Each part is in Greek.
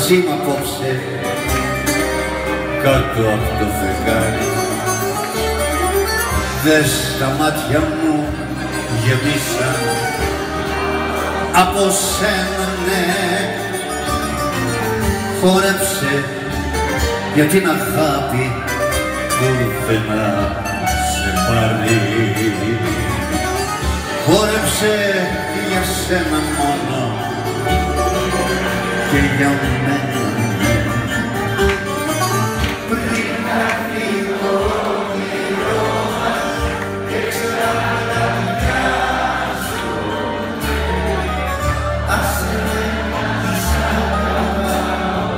μαζί μου απόψε κάτω από το φεγγάρι. Δες τα μάτια μου γεμίσαν από σένα, ναι. Χόρεψε για την αγάπη που δεν σε πάρει. Χόρεψε για σένα μόνο και για μένα. Πριν έρθει το όνειρό μας και ξαναδιάσουμε, άσε με σ' αγαπάω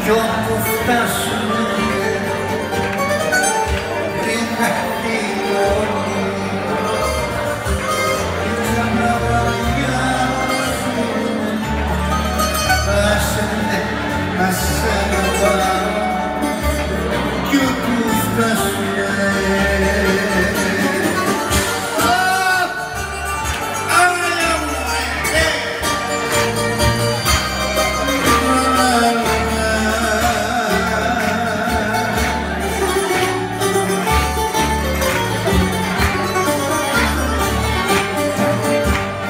κι όπου φτάσουμε. Πριν έρθει το όνειρό και ξαναδιάσουμε, άσε με σ' αγαπάω κι όπου φτάσουμε.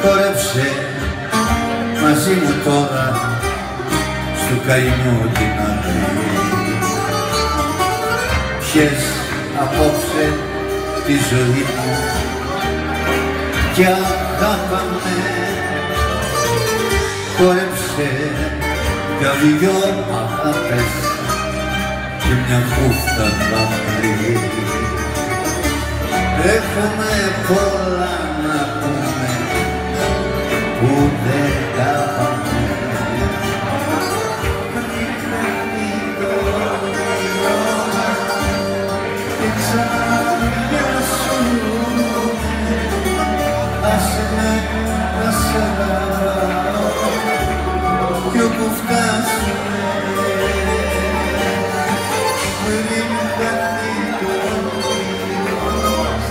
Χόρεψε μαζί μου τώρα στου καημού την άκρη. Πιες απόψε τη ζωή μου κι αγάπαμε. Χόρεψε για δυο αγάπες και μια χούφτα δάκρυ. Έχουμε πολλά να πούμε που δεν τα πάμε. Πριν έρθει το όνειρό μας και ξαναδιάσουμε, άσε με να σ' αγαπάω κι όπου φτάσουμε. Πριν έρθει το όνειρό μας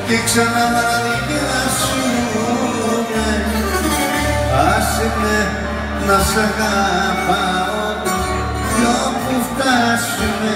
και ξαναδιάσουμε, άσε με να σ' αγαπάω κι όπου φτάσουμε.